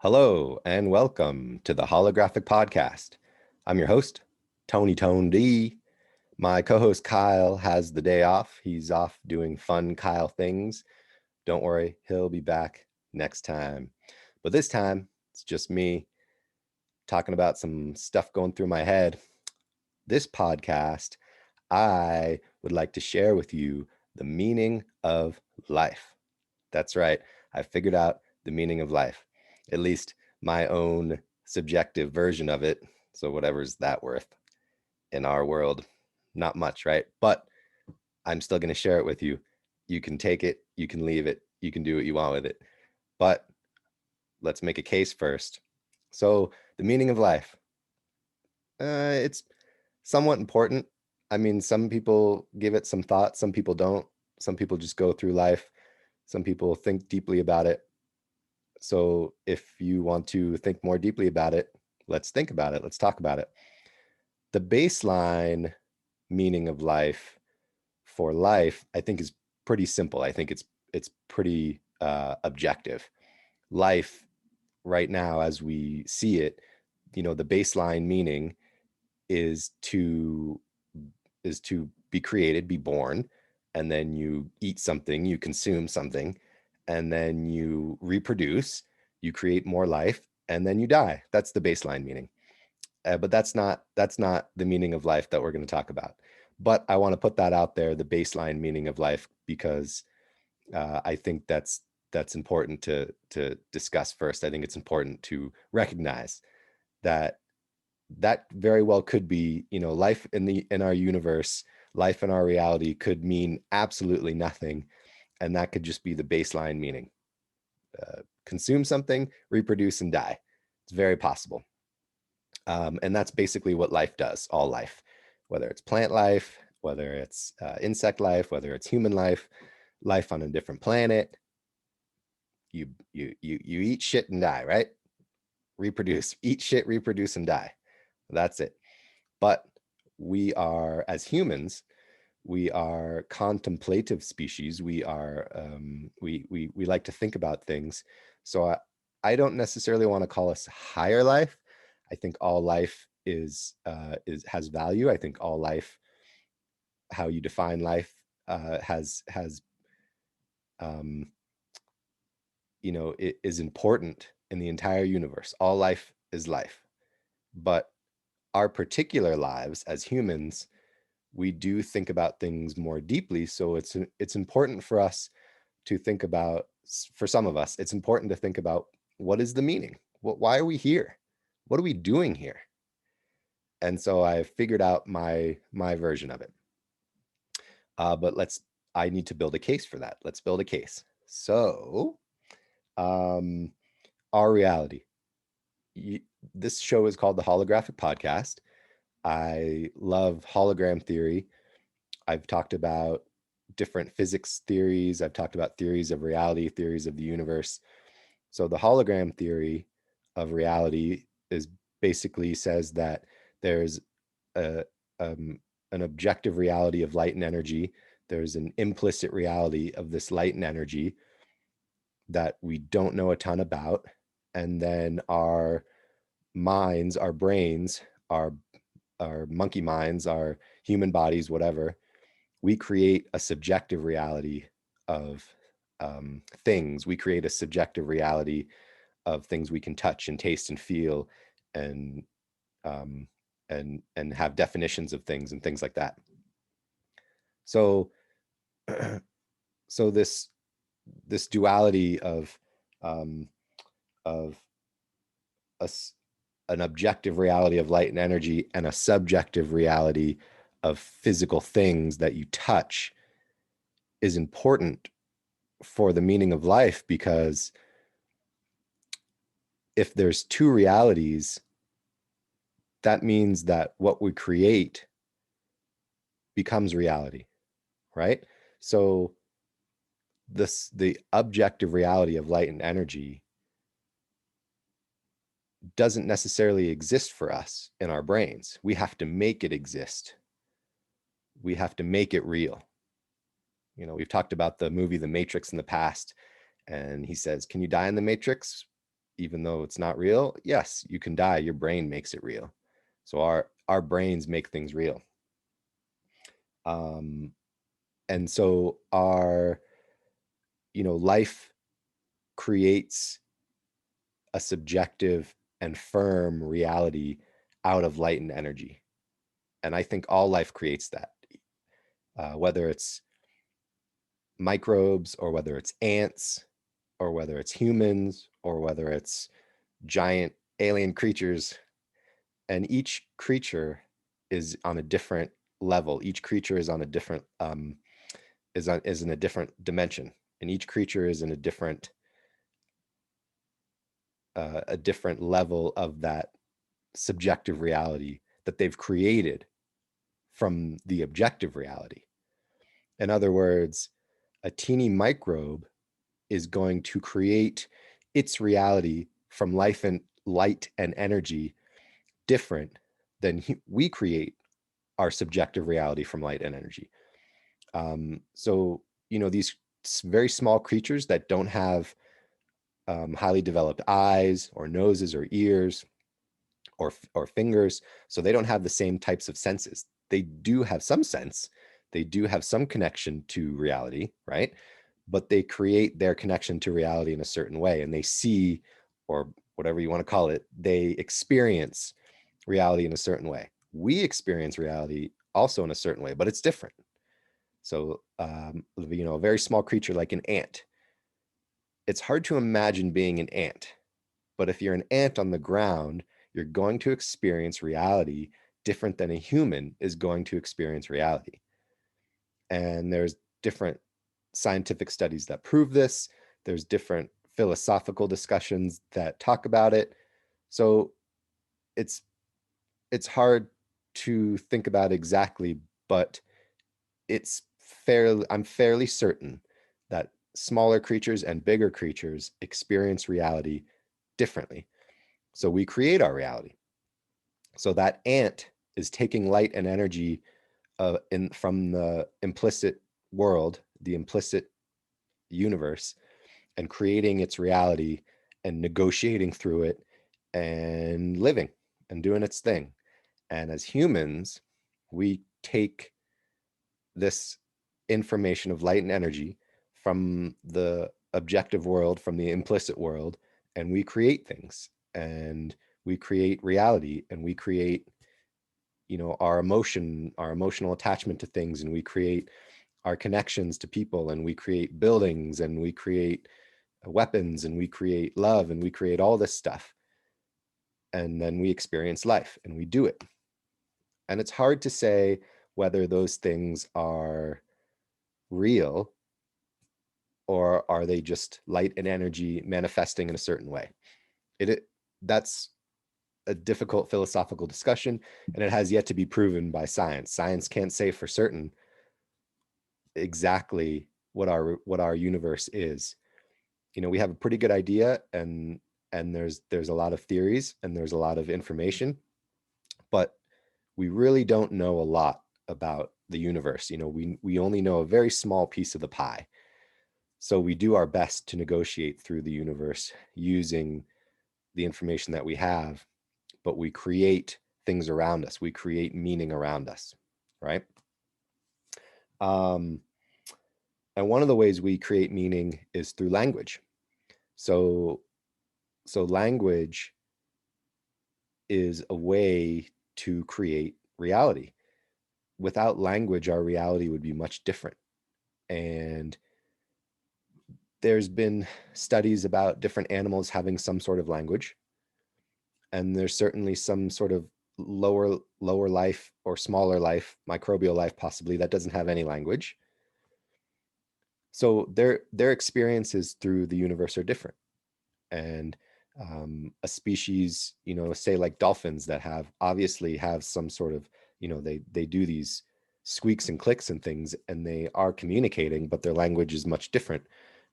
Hello and welcome to the Holographic podcast. I'm your host, Tony Tone D. My co-host Kyle has the day off. He's off doing fun Kyle things. Don't worry, he'll be back next time. But this time, it's just me talking about some stuff going through my head. This podcast, I would like to share with you the meaning of life. That's right. I figured out the meaning of life, at least my own subjective version of it. So whatever's that worth in our world, not much, right? But I'm still going to share it with you. You can take it, you can leave it, you can do what you want with it. But let's make a case first. So the meaning of life, it's somewhat important. I mean, some people give it some thought, some people don't. Some people just go through life. Some people think deeply about it. So if you want to think more deeply about it, let's think about it. Let's talk about it. The baseline meaning of life for life, I think, is pretty simple. I think it's pretty objective. Life right now, as we see it, the baseline meaning is to be created, be born, and then you eat something, you consume something, and then you reproduce, you create more life, and then you die. That's the baseline meaning. But that's not the meaning of life that we're going to talk about. But I want to put that out there, the baseline meaning of life, because I think that's important to discuss first. I think it's important to recognize that very well could be, life in our universe, life in our reality could mean absolutely nothing, and that could just be the baseline meaning. Consume something, reproduce, and die. It's very possible. And that's basically what life does, all life, whether it's plant life, whether it's insect life, whether it's human life, life on a different planet. You eat shit and die, right? Reproduce, eat shit, reproduce, and die. That's it. But we are, as humans, we are contemplative species. We are we like to think about things. So I don't necessarily want to call us higher life. I think all life is has value. I think all life, how you define life, has um, it is important in the entire universe. All life is life, but our particular lives as humans, we do think about things more deeply. So it's important for us to think about, for some of us, it's important to think about, what is the meaning? Why are we here? What are we doing here? And so I figured out my version of it. But I need to build a case for that. Let's build a case. So our reality. This show is called the Holographic Podcast. I love hologram theory. I've talked about different physics theories. I've talked about theories of reality, theories of the universe. So the hologram theory of reality is basically says that there's a, an objective reality of light and energy. There's an implicit reality of this light and energy that we don't know a ton about. And then our minds, our brains, our monkey minds, our human bodies, whatever, we create a subjective reality of things. We create a subjective reality of things we can touch and taste and feel, and have definitions of things and things like that. So so this duality of a, an objective reality of light and energy and a subjective reality of physical things that you touch is important for the meaning of life, because if there's two realities, that means that what we create becomes reality, right? So the objective reality of light and energy doesn't necessarily exist for us in our brains. We have to make it exist. We have to make it real. We've talked about the movie The Matrix in the past, and he says, can you die in the Matrix? even though it's not real, yes, you can die. Your brain makes it real. So our brains make things real. And so our, life creates a subjective and firm reality out of light and energy. And I think all life creates that, whether it's microbes or whether it's ants or whether it's humans or whether it's giant alien creatures. And each creature is on a different level. Each creature is on a different is in a different dimension, and each creature is in a different level of that subjective reality that they've created from the objective reality. In other words, a teeny microbe is going to create its reality from life and light and energy different than we create our subjective reality from light and energy. So, these very small creatures that don't have highly developed eyes or noses or ears or fingers, so they don't have the same types of senses. They do have some sense. They do have some connection to reality, right? But they create their connection to reality in a certain way, and they see, or whatever you want to call it, they experience reality in a certain way. We experience reality also in a certain way, but it's different. So, a very small creature like an ant, it's hard to imagine being an ant, but if you're an ant on the ground, you're going to experience reality different than a human is going to experience reality. And there's different scientific studies that prove this. There's different philosophical discussions that talk about it. So it's hard to think about exactly, but I'm fairly certain that smaller creatures and bigger creatures experience reality differently. So we create our reality. So that ant is taking light and energy from the implicit world, the implicit universe, and creating its reality and negotiating through it and living and doing its thing. And as humans, we take this information of light and energy from the objective world, from the implicit world, and we create things, and we create reality, and we create, our emotional attachment to things, and we create our connections to people, and we create buildings, and we create weapons, and we create love, and we create all this stuff. And then we experience life and we do it. And it's hard to say whether those things are real or are they just light and energy manifesting in a certain way. That's a difficult philosophical discussion, and it has yet to be proven by science. Science can't say for certain exactly what our universe is. We have a pretty good idea, and there's a lot of theories and there's a lot of information, but we really don't know a lot about the universe. We only know a very small piece of the pie. So we do our best to negotiate through the universe using the information that we have, but we create things around us. We create meaning around us, right? And one of the ways we create meaning is through language. So language is a way to create reality. Without language, our reality would be much different. And there's been studies about different animals having some sort of language. And there's certainly some sort of lower life or smaller life, microbial life possibly, that doesn't have any language. So their experiences through the universe are different. And a species, say like dolphins that obviously have some sort of, they do these squeaks and clicks and things, and they are communicating, but their language is much different.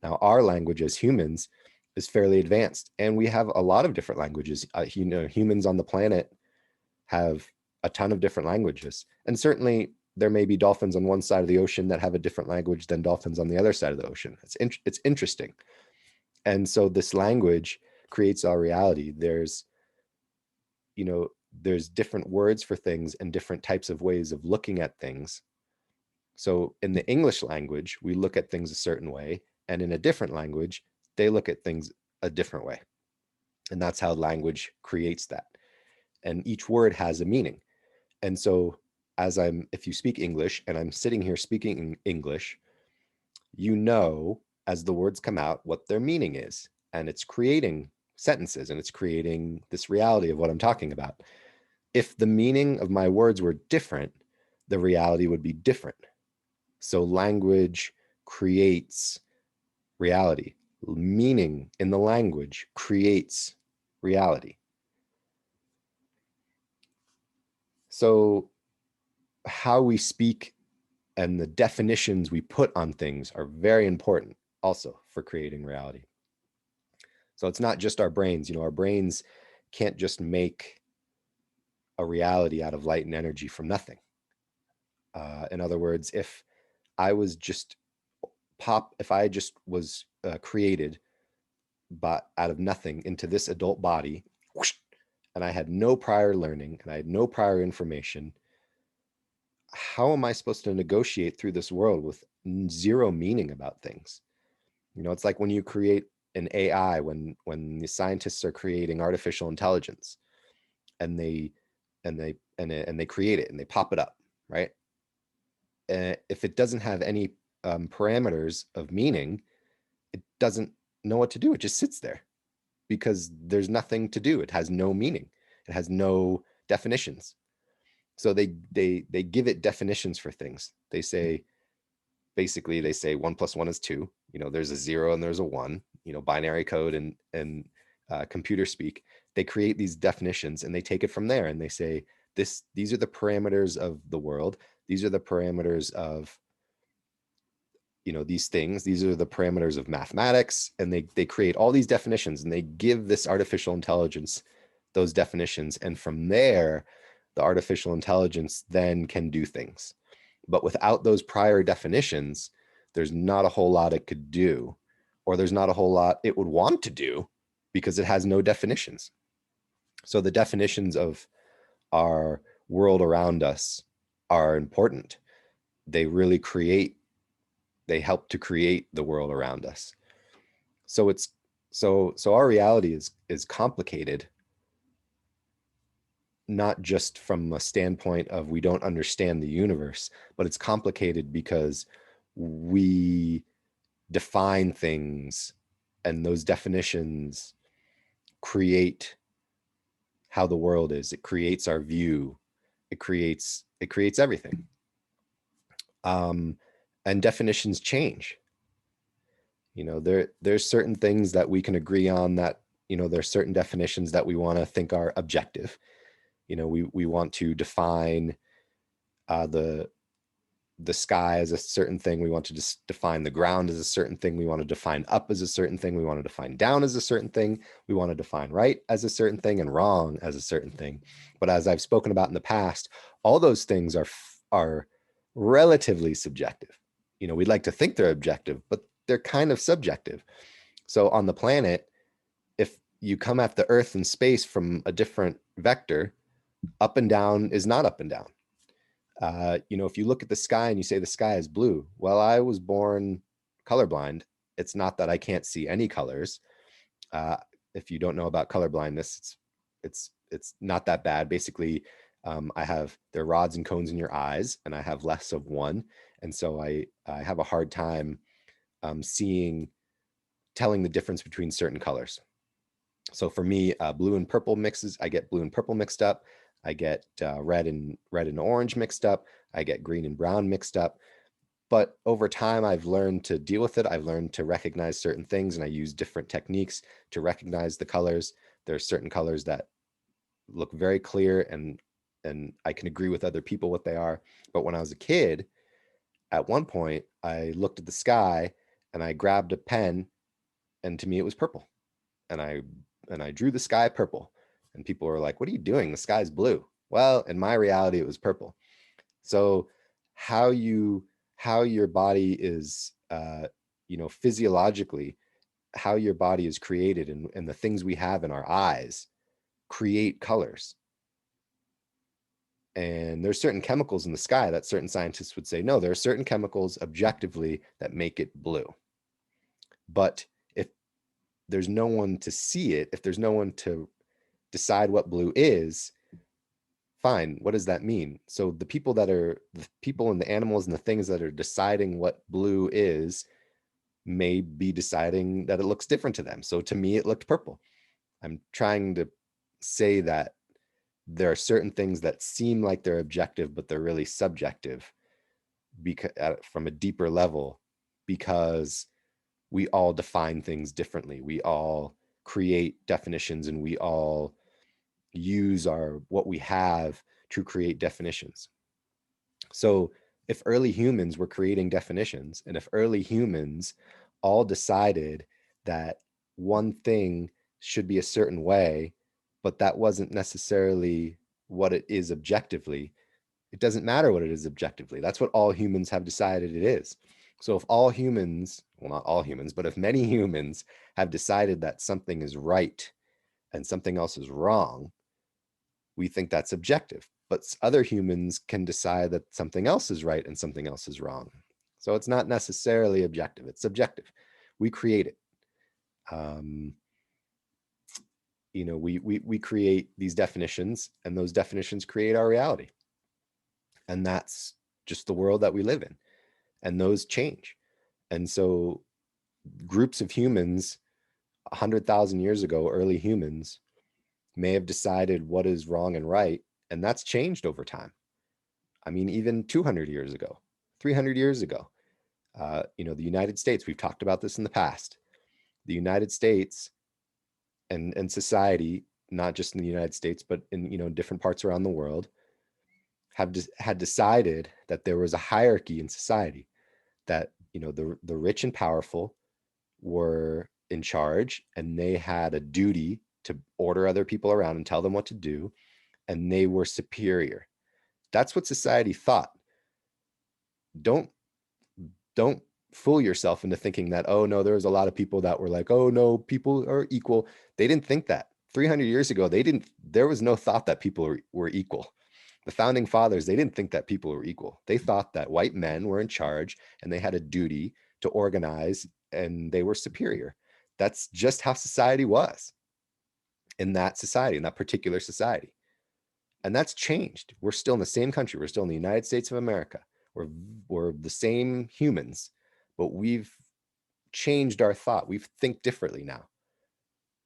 Now, our language as humans is fairly advanced, and we have a lot of different languages. Humans on the planet have a ton of different languages, and certainly there may be dolphins on one side of the ocean that have a different language than dolphins on the other side of the ocean. It's interesting. And so this language creates our reality. There's different words for things and different types of ways of looking at things. So in the English language, we look at things a certain way, and in a different language, they look at things a different way. And that's how language creates that. And each word has a meaning. And so if you speak English and I'm sitting here speaking English, as the words come out, what their meaning is. And it's creating sentences and it's creating this reality of what I'm talking about. If the meaning of my words were different, the reality would be different. So language creates reality. Meaning in the language creates reality. So how we speak and the definitions we put on things are very important also for creating reality. So it's not just our brains. Our brains can't just make a reality out of light and energy from nothing. In other words, if I just was created but out of nothing into this adult body, whoosh, and I had no prior learning and I had no prior information, how am I supposed to negotiate through this world with zero meaning about things? It's like when you create an AI, when the scientists are creating artificial intelligence, and they create it and they pop it up, right? If it doesn't have any parameters of meaning, it doesn't know what to do. It just sits there because there's nothing to do. It has no meaning. It has no definitions. So they give it definitions for things. They say 1 + 1 is 2. There's a 0 and there's a 1. Binary code and computer speak. They create these definitions and they take it from there and they say these are the parameters of the world. These are the parameters of these things. These are the parameters of mathematics, and they create all these definitions and they give this artificial intelligence those definitions, and from there the artificial intelligence then can do things. But without those prior definitions, there's not a whole lot it could do, or there's not a whole lot it would want to do because it has no definitions. So the definitions of our world around us are important. They help to create the world around us. So our reality is complicated, not just from a standpoint of we don't understand the universe, but it's complicated because we define things, and those definitions create how the world is. It creates our view. It creates everything. And definitions change. There's certain things that we can agree on that, there's certain definitions that we want to think are objective. We want to define the sky as a certain thing. We want to just define the ground as a certain thing. We want to define up as a certain thing. We want to define down as a certain thing. We want to define right as a certain thing and wrong as a certain thing. But as I've spoken about in the past, all those things are relatively subjective. We'd like to think they're objective, but they're kind of subjective. So on the planet, if you come at the Earth and space from a different vector, up and down is not up and down. If you look at the sky and you say the sky is blue, well, I was born colorblind. It's not that I can't see any colors. If you don't know about color blindness, it's not that bad. Basically, there are rods and cones in your eyes, and I have less of one, and so I have a hard time telling the difference between certain colors. So for me, blue and purple mixes. I get blue and purple mixed up. I get red and orange mixed up. I get green and brown mixed up. But over time, I've learned to deal with it. I've learned to recognize certain things, and I use different techniques to recognize the colors. There are certain colors that look very clear, and I can agree with other people what they are. But when I was a kid, at one point, I looked at the sky and I grabbed a pen, and to me it was purple. And I drew the sky purple. And people were like, "What are you doing? The sky's blue." Well, in my reality, it was purple. So how your body is, physiologically how your body is created and the things we have in our eyes create colors. And there's certain chemicals in the sky that certain scientists would say, no, there are certain chemicals objectively that make it blue. But if there's no one to see it, if there's no one to decide what blue is, fine, what does that mean? So the people and the animals and the things that are deciding what blue is may be deciding that it looks different to them. So to me, it looked purple. I'm trying to say that there are certain things that seem like they're objective, but they're really subjective because from a deeper level, because we all define things differently. We all create definitions, and we all use what we have to create definitions. So if early humans were creating definitions, and if early humans all decided that one thing should be a certain way, but that wasn't necessarily what it is objectively, it doesn't matter what it is objectively. That's what all humans have decided it is. So if all humans, well, not all humans, but if many humans have decided that something is right and something else is wrong, we think that's objective. But other humans can decide that something else is right and something else is wrong. So it's not necessarily objective, it's subjective. We create it. We create these definitions, and those definitions create our reality. And that's just the world that we live in. And those change. And so groups of humans 100,000 years ago, early humans, may have decided what is wrong and right, and that's changed over time. I mean, even 200 years ago, 300 years ago, the United States, we've talked about this in the past, the United States and society, not just in the United States, but in different parts around the world, had decided that there was a hierarchy in society, that the rich and powerful were in charge, and they had a duty to order other people around and tell them what to do, and they were superior. That's what society thought. Don't fool yourself into thinking that, oh no, there was a lot of people that were like, oh no, people are equal. They didn't think that. 300 years ago, there was no thought that people were equal. The founding fathers, they didn't think that people were equal. They thought that white men were in charge and they had a duty to organize, and they were superior. That's just how society was in that society, in that particular society. And that's changed. We're still in the same country. We're still in the United States of America. We're the same humans, but we've changed our thought. We think differently now.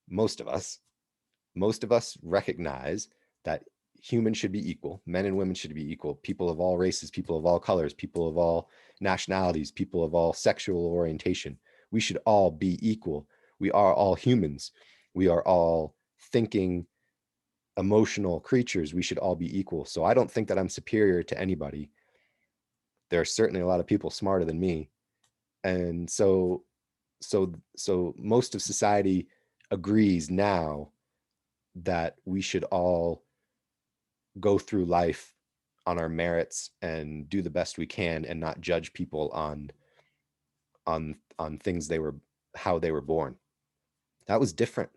Most of us recognize that humans should be equal. Men and women should be equal. People of all races, people of all colors, people of all nationalities, people of all sexual orientation. We should all be equal. We are all humans. We are all thinking, emotional creatures. We should all be equal. So I don't think that I'm superior to anybody. There are certainly a lot of people smarter than me. And so most of society agrees now that we should all go through life on our merits and do the best we can, and not judge people on things how they were born. That was different.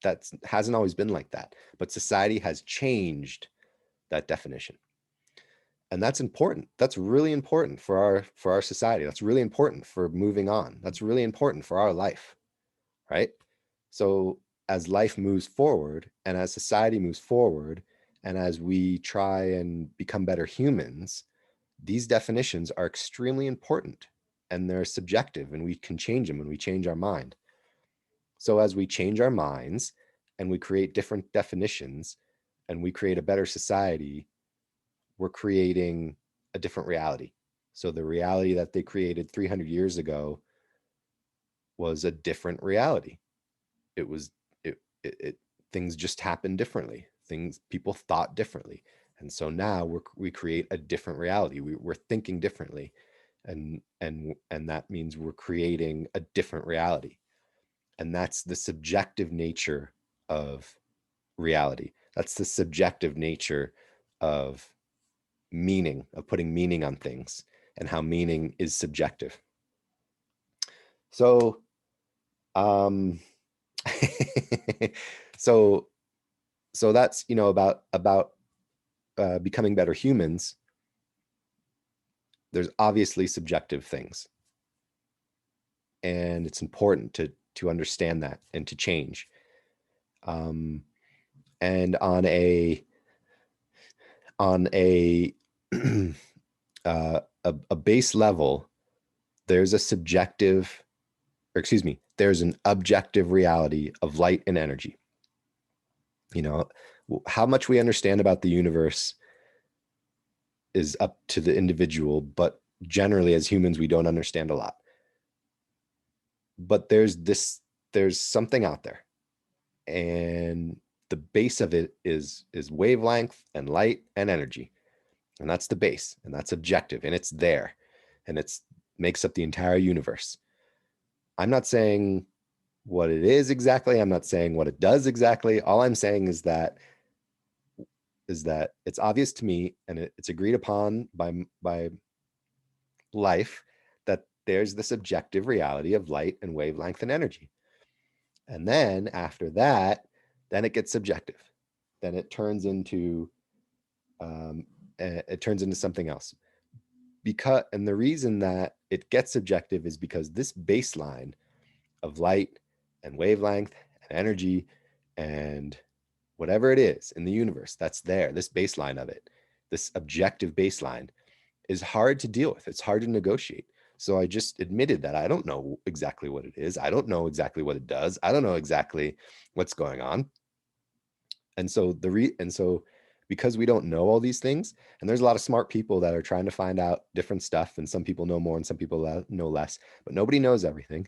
That hasn't always been like that, but society has changed that definition. And that's important. That's really important for our society. That's really important for moving on. That's really important for our life, right? So as life moves forward, and as society moves forward, and as we try and become better humans, these definitions are extremely important, and they're subjective, and we can change them when we change our mind. So as we change our minds and we create different definitions and we create a better society, we're creating a different reality. So the reality that they created 300 years ago was a different reality. It was things just happened differently. People thought differently. And so now we create a different reality. We're thinking differently. And that means we're creating a different reality. And that's the subjective nature of reality. That's the subjective nature of meaning, of putting meaning on things, and how meaning is subjective. So Um, so that's, about becoming better humans. There's obviously subjective things, and it's important to understand that and to change. And on a a base level, there's a subjective, or excuse me, there's an objective reality of light and energy. How much we understand about the universe is up to the individual, but generally as humans, we don't understand a lot. But there's something out there, and the base of it is wavelength and light and energy. And that's the base, and that's objective, and it's there, and it's makes up the entire universe. I'm not saying what it is exactly. I'm not saying what it does exactly. All I'm saying is that it's obvious to me, and it's agreed upon by life, that there's this objective reality of light and wavelength and energy. And then after that, then it gets subjective. Then it turns into something else. And the reason that it gets subjective is because this baseline of light and wavelength and energy and whatever it is in the universe that's there, this baseline of it, this objective baseline, is hard to deal with. It's hard to negotiate. So I just admitted that I don't know exactly what it is. I don't know exactly what it does. I don't know exactly what's going on. And so because we don't know all these things, and there's a lot of smart people that are trying to find out different stuff, and some people know more and some people know less, but nobody knows everything.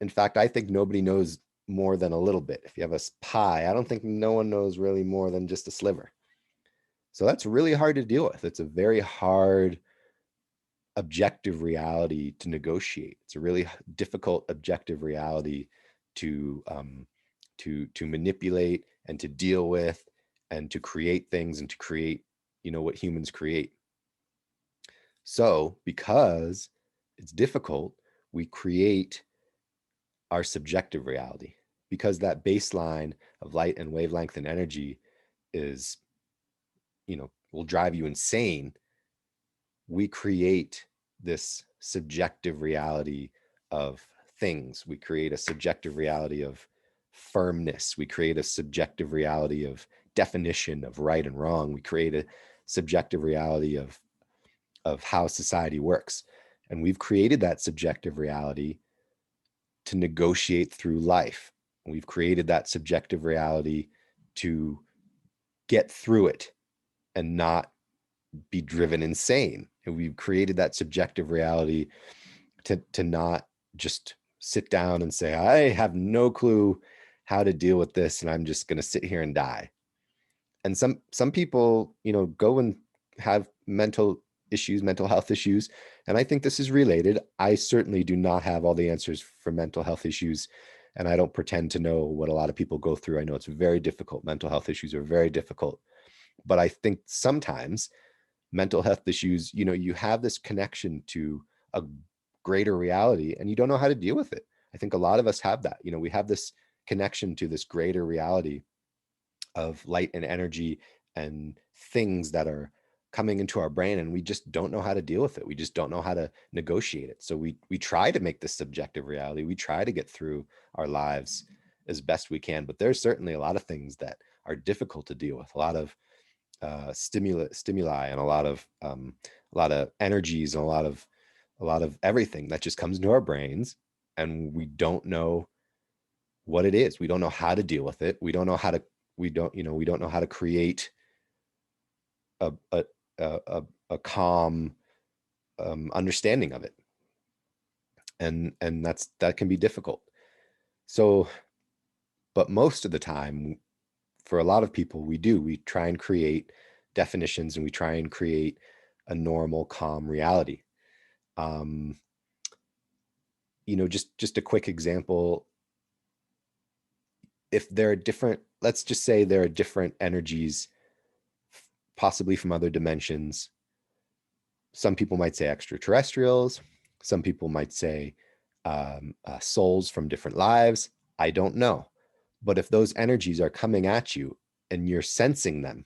In fact, I think nobody knows more than a little bit. If you have a pie, I don't think no one knows really more than just a sliver. So that's really hard to deal with. It's a very hard objective reality to negotiate. It's a really difficult objective reality to manipulate and to deal with and to create things and to create, what humans create. So because it's difficult, we create our subjective reality, because that baseline of light and wavelength and energy is, will drive you insane. We create this subjective reality of things. We create a subjective reality of firmness. We create a subjective reality of definition of right and wrong. We create a subjective reality of how society works. And we've created that subjective reality to negotiate through life. We've created that subjective reality to get through it and not be driven insane. And we've created that subjective reality to not just sit down and say, I have no clue how to deal with this, and I'm just going to sit here and die. And some people, go and have mental health issues. And I think this is related. I certainly do not have all the answers for mental health issues. And I don't pretend to know what a lot of people go through. I know it's very difficult. Mental health issues are very difficult. But I think sometimes mental health issues, you have this connection to a greater reality and you don't know how to deal with it. I think a lot of us have that. We have this connection to this greater reality of light and energy and things that are coming into our brain, and we just don't know how to deal with it. We just don't know how to negotiate it. So we try to make this subjective reality. We try to get through our lives as best we can, but there's certainly a lot of things that are difficult to deal with. A lot of stimuli and a lot of energies and a lot of everything that just comes into our brains, and we don't know what it is. We don't know how to deal with it. We don't know how to know how to create a calm understanding of it, and that can be difficult. So, but most of the time, for a lot of people, we try and create definitions, and we try and create a normal, calm reality. Just a quick example. If there are let's just say there are different energies, possibly from other dimensions. Some people might say extraterrestrials. Some people might say souls from different lives. I don't know. But if those energies are coming at you and you're sensing them,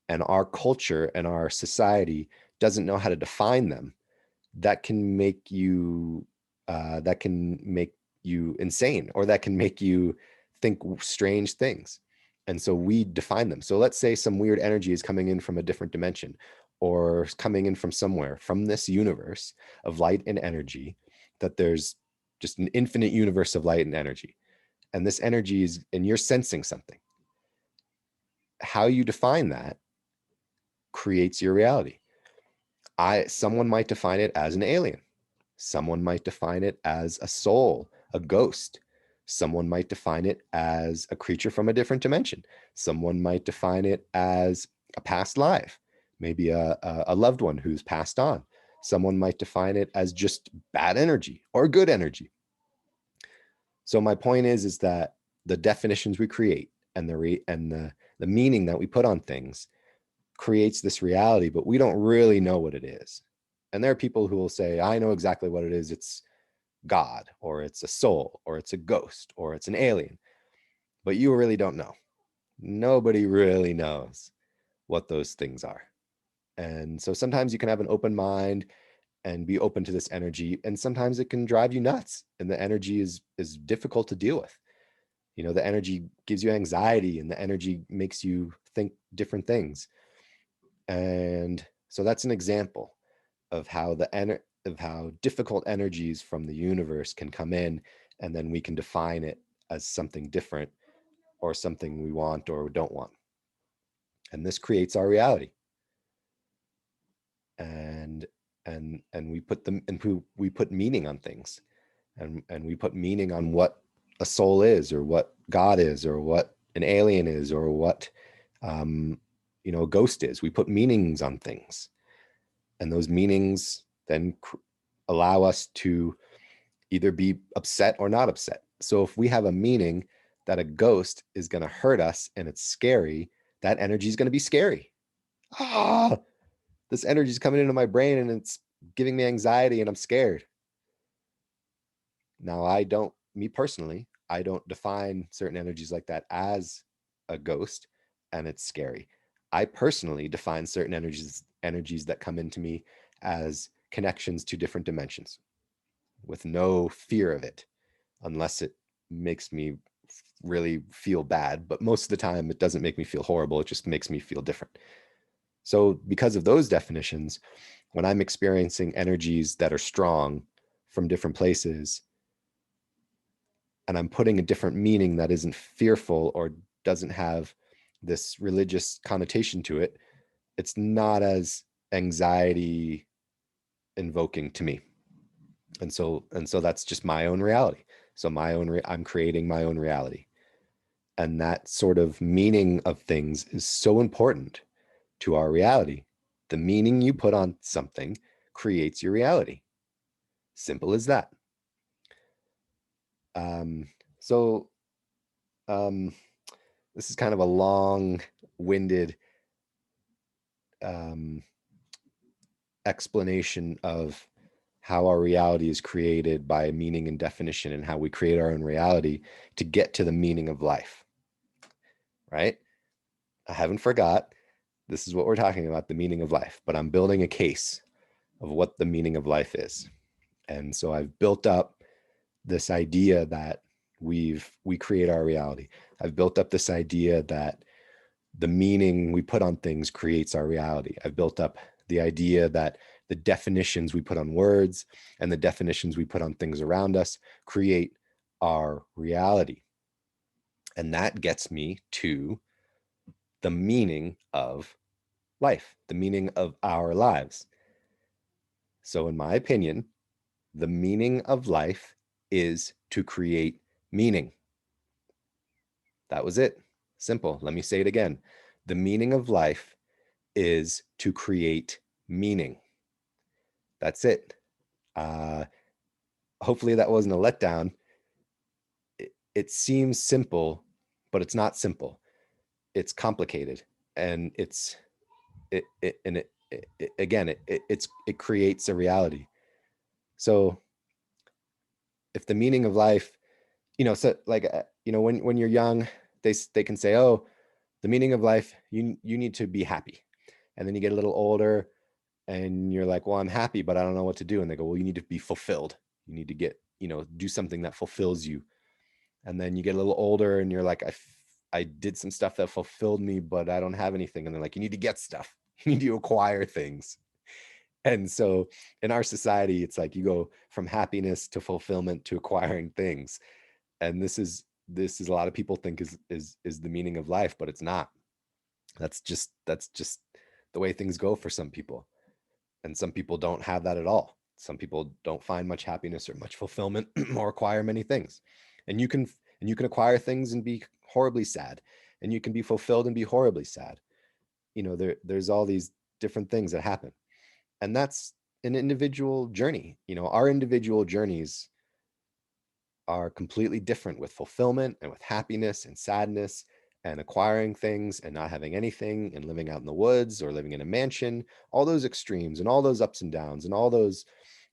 and our culture and our society doesn't know how to define them, that can make you insane, or that can make you think strange things. And so we define them. So let's say some weird energy is coming in from a different dimension, or coming in from somewhere from this universe of light and energy, that there's just an infinite universe of light and energy. And this energy is, and you're sensing something. How you define that creates your reality. Someone might define it as an alien. Someone might define it as a soul, a ghost. Someone might define it as a creature from a different dimension. Someone might define it as a past life, maybe a loved one who's passed on. Someone might define it as just bad energy or good energy. So my point is that the definitions we create and the meaning that we put on things creates this reality, but we don't really know what it is. And there are people who will say, I know exactly what it is. It's God, or it's a soul, or it's a ghost, or it's an alien. But you really don't know. Nobody really knows what those things are. And so sometimes you can have an open mind and be open to this energy, and sometimes it can drive you nuts, and the energy is difficult to deal with. You know, the energy gives you anxiety, and the energy makes you think different things. And so that's an example of how how difficult energies from the universe can come in, and then we can define it as something different, or something we want or don't want. And this creates our reality. And we put them, and we put meaning on things, and we put meaning on what a soul is, or what God is, or what an alien is, or what a ghost is. We put meanings on things, and those meanings then allow us to either be upset or not upset. So if we have a meaning that a ghost is going to hurt us and it's scary, that energy is going to be scary. This energy is coming into my brain and it's giving me anxiety and I'm scared. Now, me personally, I don't define certain energies like that as a ghost and it's scary. I personally define certain energies that come into me as connections to different dimensions, with no fear of it, unless it makes me really feel bad. But most of the time, it doesn't make me feel horrible. It just makes me feel different. So because of those definitions, when I'm experiencing energies that are strong from different places, and I'm putting a different meaning that isn't fearful or doesn't have this religious connotation to it, it's not as anxiety invoking to me. And so that's just my own reality. So I'm creating my own reality. And that sort of meaning of things is so important to our reality. The meaning you put on something creates your reality. Simple as that. So this is kind of a long-winded explanation of how our reality is created by meaning and definition, and how we create our own reality to get to the meaning of life, right? I haven't forgot. This is what we're talking about, the meaning of life, but I'm building a case of what the meaning of life is. And so I've built up this idea that we create our reality. I've built up this idea that the meaning we put on things creates our reality. I've built up the idea that the definitions we put on words and the definitions we put on things around us create our reality. And that gets me to the meaning of life, the meaning of our lives. So in my opinion, the meaning of life is to create meaning. That was it. Simple. Let me say it again. The meaning of life is to create meaning. That's it. Hopefully that wasn't a letdown. It seems simple, but it's not simple. It's complicated, and it creates a reality. So if the meaning of life, so like, when you're young, they can say, oh, the meaning of life, you need to be happy. And then you get a little older and you're like, well, I'm happy, but I don't know what to do. And they go, well, you need to be fulfilled. You need to get, do something that fulfills you. And then you get a little older and you're like, I did some stuff that fulfilled me, but I don't have anything. And they're like, you need to get stuff. You need to acquire things. And so in our society, it's like you go from happiness to fulfillment to acquiring things. And this is a lot of people think is the meaning of life, but it's not. That's just the way things go for some people. And some people don't have that at all. Some people don't find much happiness or much fulfillment or acquire many things. And you can acquire things and be horribly sad. And you can be fulfilled and be horribly sad. There's all these different things that happen. And that's an individual journey. Our individual journeys are completely different with fulfillment and with happiness and sadness and acquiring things and not having anything and living out in the woods or living in a mansion. All those extremes and all those ups and downs and all those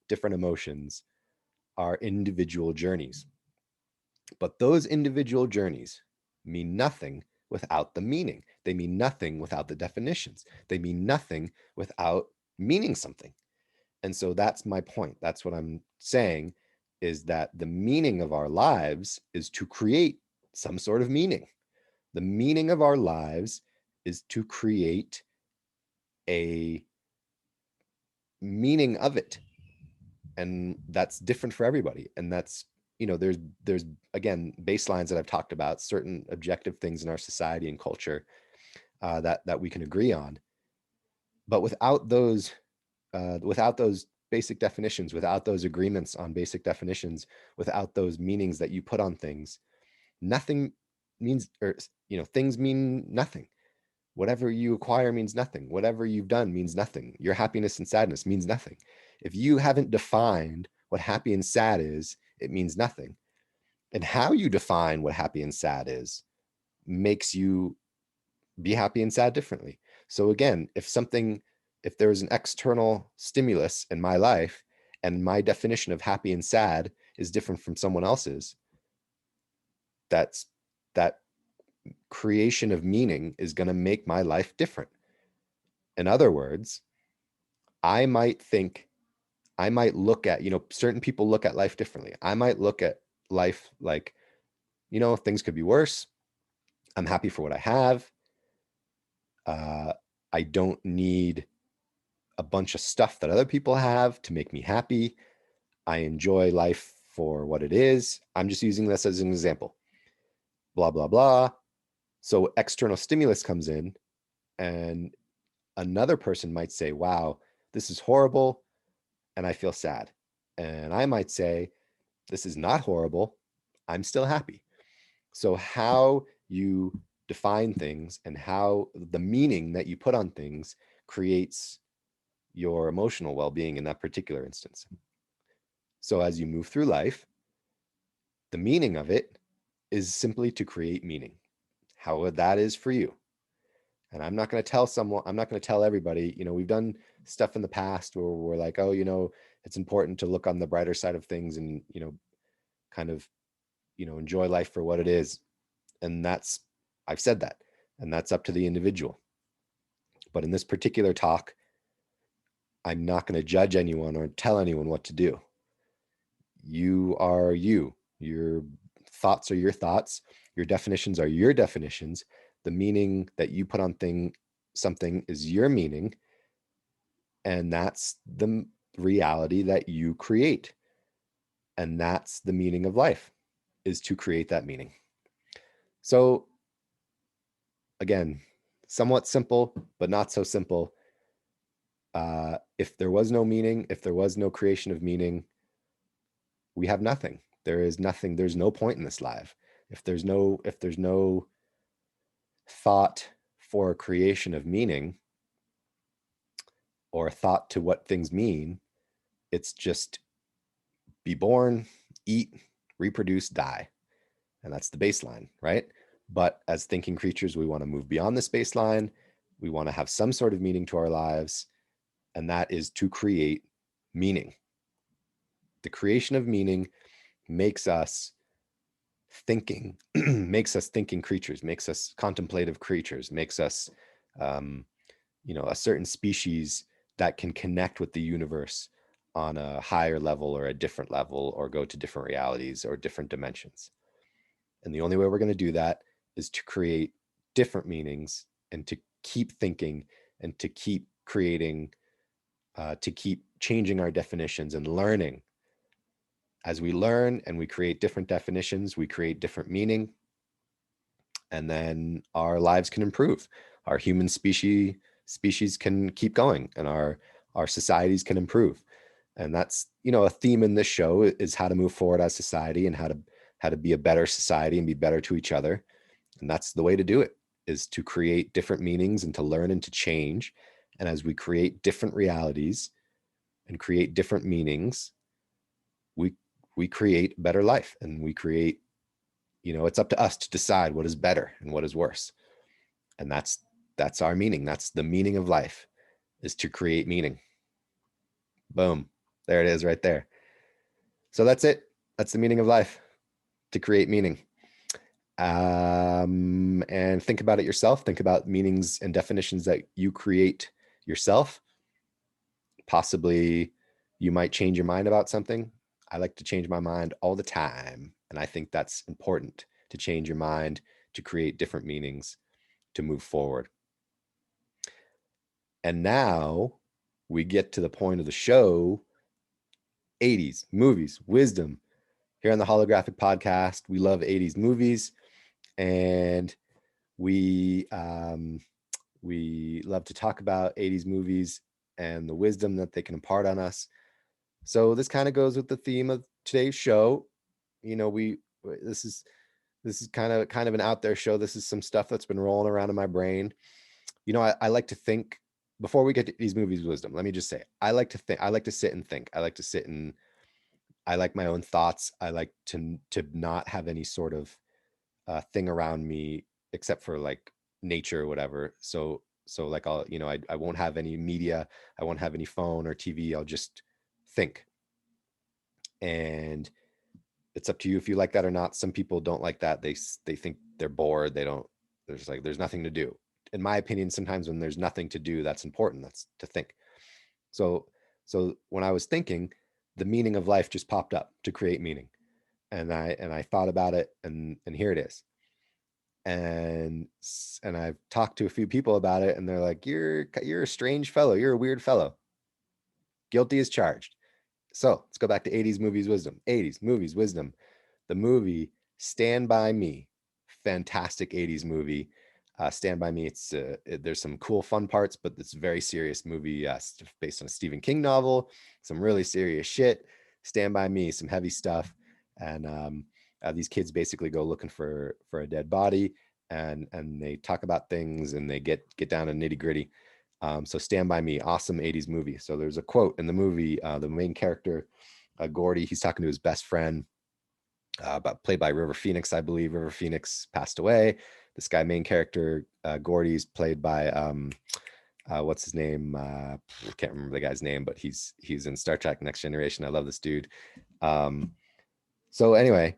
different emotions are individual journeys. But those individual journeys mean nothing without the meaning. They mean nothing without the definitions. They mean nothing without meaning something. And so that's my point. That's what I'm saying, is that the meaning of our lives is to create some sort of meaning. The meaning of our lives is to create a meaning of it. And that's different for everybody. And that's, there's again, baselines that I've talked about, certain objective things in our society and culture that we can agree on. But without those basic definitions, without those agreements on basic definitions, without those meanings that you put on things, nothing means, or things mean nothing. Whatever you acquire means nothing. Whatever you've done means nothing. Your happiness and sadness means nothing. If you haven't defined what happy and sad is, it means nothing. And how you define what happy and sad is makes you be happy and sad differently. So again, if there is an external stimulus in my life and my definition of happy and sad is different from someone else's, that creation of meaning is going to make my life different. In other words, I might look at, certain people look at life differently. I might look at life like, things could be worse. I'm happy for what I have. I don't need a bunch of stuff that other people have to make me happy. I enjoy life for what it is. I'm just using this as an example. Blah, blah, blah. So external stimulus comes in and another person might say, wow, this is horrible and I feel sad. And I might say, this is not horrible. I'm still happy. So how you define things and how the meaning that you put on things creates your emotional well-being in that particular instance. So as you move through life, the meaning of it is simply to create meaning, how that is for you. And I'm not going to tell everybody, we've done stuff in the past where we're like, oh, it's important to look on the brighter side of things and, kind of, enjoy life for what it is. And I've said that, and that's up to the individual. But in this particular talk, I'm not going to judge anyone or tell anyone what to do. You are you. Your thoughts are your thoughts. Your definitions are your definitions. The meaning that you put on something is your meaning. And that's the reality that you create. And that's the meaning of life, is to create that meaning. So again, somewhat simple, but not so simple. If there was no meaning, if there was no creation of meaning, we have nothing. There is nothing. There's no point in this life. If there's no thought for a creation of meaning or a thought to what things mean, it's just be born, eat, reproduce, die. And that's the baseline, right? But as thinking creatures, we want to move beyond this baseline. We want to have some sort of meaning to our lives. And that is to create meaning. The creation of meaning makes us thinking, makes us thinking creatures, makes us contemplative creatures, makes us, a certain species that can connect with the universe on a higher level or a different level, or go to different realities or different dimensions. And the only way we're going to do that is to create different meanings, and to keep thinking, and to keep creating, to keep changing our definitions and learning. As we learn and we create different definitions, we create different meaning, and then our lives can improve. Our human species can keep going, and our societies can improve. And that's, a theme in this show is how to move forward as society, and how to be a better society and be better to each other. And that's the way to do it, is to create different meanings and to learn and to change. And as we create different realities and create different meanings, we create a better life, and we create, it's up to us to decide what is better and what is worse. And that's our meaning. That's the meaning of life, is to create meaning. Boom. There it is right there. So that's it. That's the meaning of life, to create meaning. And think about it yourself. Think about meanings and definitions that you create yourself. Possibly you might change your mind about something. I like to change my mind all the time. And I think that's important, to change your mind, to create different meanings, to move forward. And now we get to the point of the show, 80s movies, wisdom. Here on the Holographic podcast, we love 80s movies, and we love to talk about 80s movies and the wisdom that they can impart on us. So this kind of goes with the theme of today's show. This is kind of an out there show. This is some stuff that's been rolling around in my brain. I like to think, before we get to these movies' wisdom, let me just say, I like to think, I like to sit and think. I like my own thoughts. I like to not have any sort of thing around me except for like nature or whatever. So like I won't have any media. I won't have any phone or TV. I'll just think. And it's up to you if you like that or not. Some people don't like that. They think they're bored. There's nothing to do. In my opinion, sometimes when there's nothing to do, that's important. That's to think. So when I was thinking, the meaning of life just popped up, to create meaning. And I thought about it, and here it is. And I've talked to a few people about it, and they're like, you're a strange fellow. You're a weird fellow. Guilty as charged. So let's go back to 80s movies wisdom. 80s movies wisdom. The movie Stand By Me. Fantastic 80s movie. Stand By Me. There's some cool fun parts, but it's a very serious movie based on a Stephen King novel. Some really serious shit. Stand By Me, some heavy stuff. And these kids basically go looking for a dead body, and they talk about things, and they get down to nitty gritty. So Stand By Me, awesome 80s movie. So there's a quote in the movie, the main character, Gordy, he's talking to his best friend, played by River Phoenix, I believe. River Phoenix passed away. This guy, main character, Gordy's played by, what's his name? Can't remember the guy's name, but he's in Star Trek Next Generation. I love this dude. So anyway,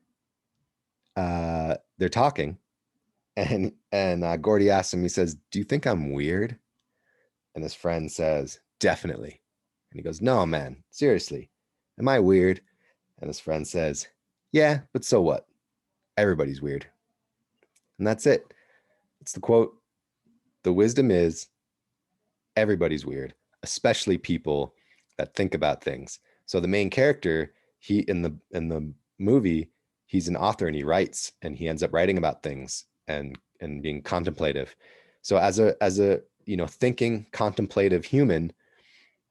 they're talking, and Gordy asks him, he says, "Do you think I'm weird?" And his friend says, "Definitely." And he goes, "No, man, seriously, am I weird?" And his friend says, "Yeah, but so what? Everybody's weird." And that's it. It's the quote. The wisdom is, everybody's weird, especially people that think about things. So the main character, he in the movie, he's an author, and he writes, and he ends up writing about things and being contemplative. So as a thinking, contemplative human,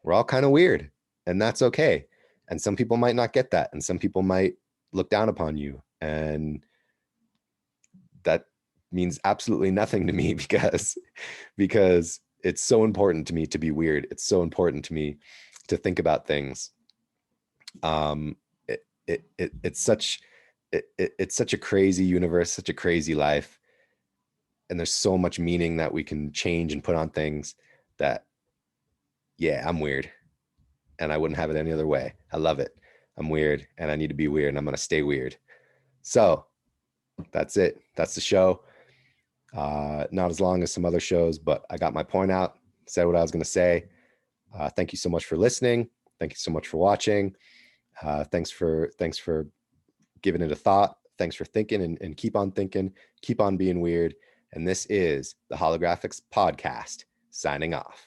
we're all kind of weird, and that's okay. And some people might not get that, and some people might look down upon you, and that means absolutely nothing to me, because it's so important to me to be weird. It's so important to me to think about things. It's such a crazy universe, such a crazy life, and there's so much meaning that we can change and put on things that, yeah, I'm weird, and I wouldn't have it any other way. I love it. I'm weird and I need to be weird and I'm going to stay weird. So that's it. That's the show. Not as long as some other shows, but I got my point out, said what I was going to say. Thank you so much for listening. Thank you so much for watching. Thanks for giving it a thought. Thanks for thinking and keep on thinking, keep on being weird. And this is the Holographics podcast signing off.